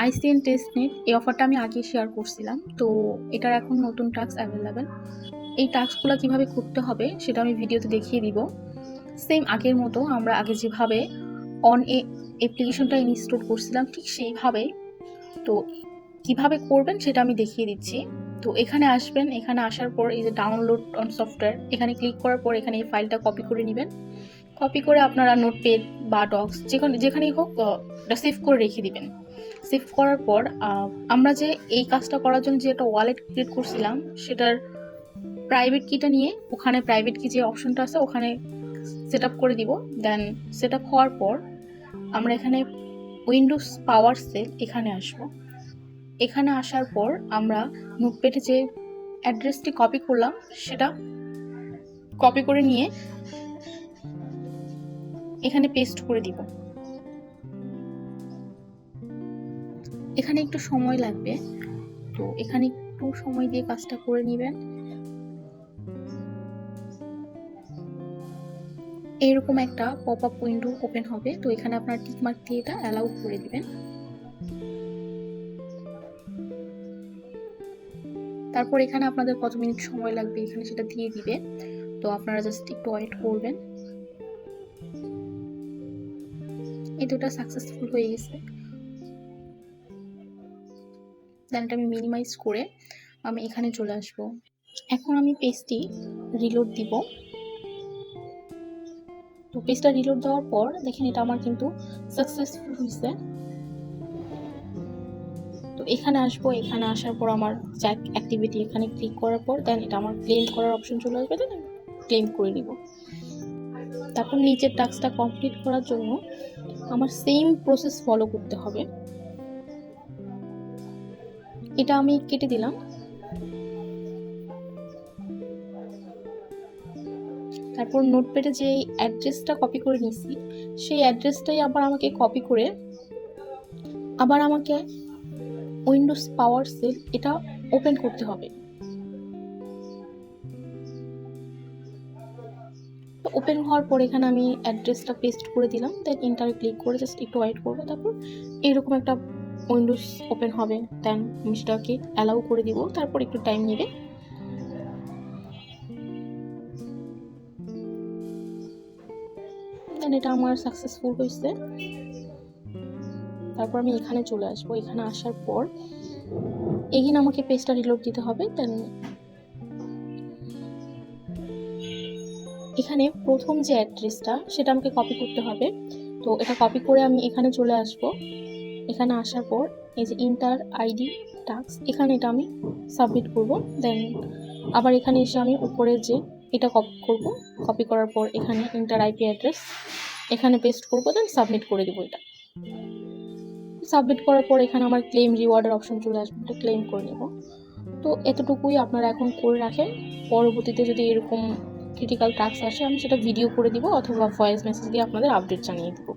ICN testnet এই অফারটা আমি আগে শেয়ার করছিলাম, তো এটার এখন নতুন টাস্ক অ্যাভেলেবেল। এই টাস্কগুলো কিভাবে করতে হবে সেটা আমি ভিডিওতে দেখিয়ে দিব। সেম আগের মতো আমরা আগে যেভাবে অ্যাপ্লিকেশনটা ইনস্টল করছিলাম ঠিক সেইভাবেই। তো কিভাবে করবেন সেটা আমি দেখিয়ে দিচ্ছি। তো এখানে আসবেন, এখানে আসার পর এই যে ডাউনলোড অন সফটওয়্যার এখানে ক্লিক করার পর এখানে এই ফাইলটা কপি করে নেবেন। কপি করে আপনারা নোটপ্যাড বা ডক্স যেখানেই হোক এটা সেভ করে রেখে দিবেন। সেভ করার পর আমরা যে এই কাজটা করার জন্য যে একটা ওয়ালেট ক্রিয়েট করছিলাম সেটার প্রাইভেট কিটা নিয়ে ওখানে প্রাইভেট কি যে অপশনটা আছে ওখানে সেট আপ করে দিব। দেন সেট আপ হওয়ার পর আমরা এখানে উইন্ডোজ পাওয়ার সেল এখানে আসবো। এখানে আসার পর আমরা নোটপ্যাডে যে অ্যাড্রেসটি কপি করলাম সেটা কপি করে নিয়ে এখানে পেস্ট করে দিব। এখানে একটু সময় লাগবে, তো এখানে একটু সময় দিয়ে কাজটা করে নেবেন। এরকম একটা পপ আপ উইন্ডো ওপেন হবে, তো এখানে আপনার টিক মার্ক দিয়ে এটা অ্যালাউ করে দিবেন। তারপর এখানে আপনাদের কত মিনিট সময় লাগবে এখানে সেটা দিয়ে দিবে, তো আপনারা জাস্ট একটু ওয়েট করবেন। এই দুটো সাকসেসফুল হয়ে গেছে। দেন এটা আমি মিনিমাইজ করে আমি এখানে চলে আসব। এখন আমি পেজটি রিলোড দিব। তো পেজটা রিলোড দেওয়ার পর দেখেন এটা আমার কিন্তু সাকসেসফুল হয়েছে। তো এখানে আসবো, এখানে আসার পর আমার চ্যাট অ্যাক্টিভিটি এখানে ক্লিক করার পর দেন এটা আমার ক্লেম করার অপশন চলে আসবে, দেন ক্লেম করে নিব। তারপর নিচের টাস্কটা কমপ্লিট করার জন্য আমার সেম প্রসেস ফলো করতে হবে। এটা আমি কেটে দিলাম। তারপর নোটপ্যাডে যে অ্যাড্রেসটা কপি করে নিয়েছি সেই অ্যাড্রেসটাই আবার আমাকে কপি করে আবার আমাকে উইন্ডোজ পাওয়ার সেল এটা ওপেন করতে হবে। তো ওপেন হওয়ার পর এখানে আমি অ্যাড্রেসটা পেস্ট করে দিলাম, দেন ইন্টারে ক্লিক করে জাস্ট একটু ওয়েট করবো। তারপর এরকম একটা উইন্ডোজ ওপেন হবে, দেন আমি সেটাকে অ্যালাউ করে দিব। তারপর একটু টাইম নেবে। দেন এটা আমার সাকসেসফুল হয়েছে। তারপর আমি এখানে চলে আসবো। এখানে আসার পর এখানে আমাকে পেজটা রিলোড দিতে হবে। দেন এখানে প্রথম যে অ্যাড্রেসটা সেটা আমাকে কপি করতে হবে। তো এটা কপি করে আমি এখানে চলে আসব। এখানে আসার পর এই যে ইন্টার আইডি টাস্ক এখানে এটা আমি সাবমিট করব। দেন আবার এখানে এসে আমি উপরের যে এটা কপি করব। কপি করার পর এখানে ইন্টার আইপি অ্যাড্রেস এখানে পেস্ট করব, দেন সাবমিট করে দেবো। এটা সাবমিট করার পর এখানে আমার ক্লেম রিওয়ার্ডের অপশন চলে আসবে, এটা ক্লেম করে নেব। তো এতটুকুই আপনারা এখন করে রাখেন। পরবর্তীতে যদি এরকম ক্রিটিক্যাল টাস্ক আসে আমি সেটা ভিডিও করে দিব অথবা ভয়েস মেসেজ দিয়ে আপনাদের আপডেট জানিয়ে দেবো।